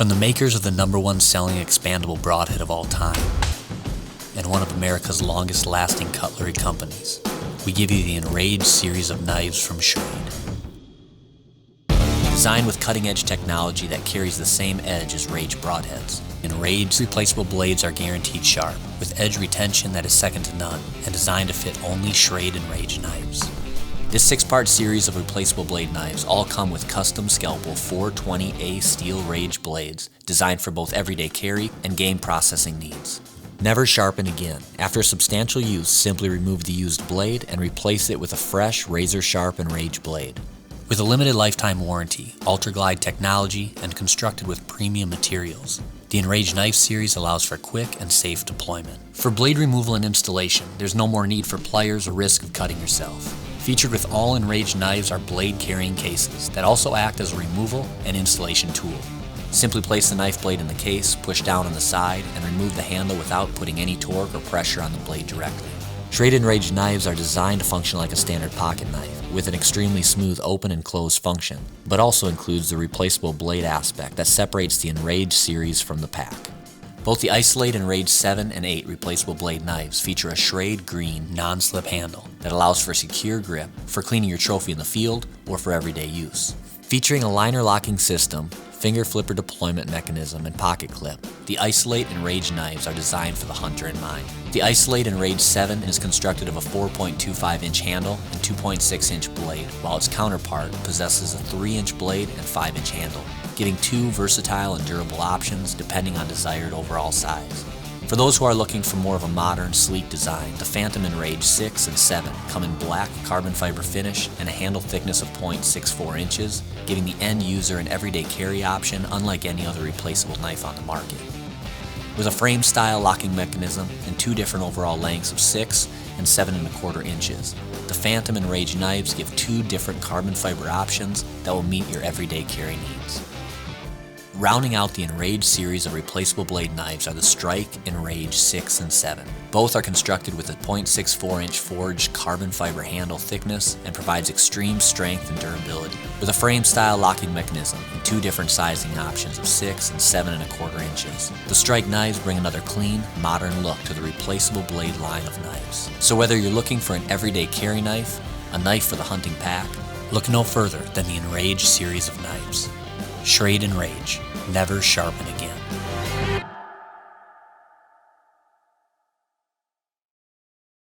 From the makers of the #1 selling expandable broadhead of all time, and one of America's longest lasting cutlery companies, we give you the Enrage series of knives from Schrade. Designed with cutting-edge technology that carries the same edge as Rage Broadheads, Enrage Replaceable Blades are guaranteed sharp, with edge retention that is second to none, and designed to fit only Schrade Enrage knives. This 6-part series of replaceable blade knives all come with custom scalpel 420A steel Rage blades designed for both everyday carry and game processing needs. Never sharpen again. After substantial use, simply remove the used blade and replace it with a fresh, razor-sharp Enrage blade. With a limited lifetime warranty, ultra-glide technology, and constructed with premium materials, the Enrage Knife Series allows for quick and safe deployment. For blade removal and installation, there's no more need for pliers or risk of cutting yourself. Featured with all Enrage knives are blade carrying cases that also act as a removal and installation tool. Simply place the knife blade in the case, push down on the side, and remove the handle without putting any torque or pressure on the blade directly. Schrade Enrage knives are designed to function like a standard pocket knife, with an extremely smooth open and close function, but also includes the replaceable blade aspect that separates the Enrage series from the pack. Both the Isolate Enrage 7 and 8 replaceable blade knives feature a Schrade green non-slip handle that allows for secure grip for cleaning your trophy in the field or for everyday use. Featuring a liner locking system, finger flipper deployment mechanism, and pocket clip, the Isolate Enrage knives are designed for the hunter in mind. The Isolate Enrage 7 is constructed of a 4.25-inch handle and 2.6-inch blade, while its counterpart possesses a 3-inch blade and 5-inch handle, giving two versatile and durable options depending on desired overall size. For those who are looking for more of a modern, sleek design, the Phantom Enrage 6 and 7 come in black carbon fiber finish and a handle thickness of 0.64 inches, giving the end user an everyday carry option unlike any other replaceable knife on the market. With a frame-style locking mechanism and two different overall lengths of 6 and 7.25 inches, the Phantom Enrage knives give two different carbon fiber options that will meet your everyday carry needs. Rounding out the Enrage series of replaceable blade knives are the Strike Enrage 6 and 7. Both are constructed with a 0.64-inch forged carbon fiber handle thickness and provides extreme strength and durability. With a frame-style locking mechanism and two different sizing options of 6 and 7.25 inches, the Strike knives bring another clean, modern look to the replaceable blade line of knives. So whether you're looking for an everyday carry knife, a knife for the hunting pack, look no further than the Enrage series of knives. Schrade Enrage. Never sharpen again.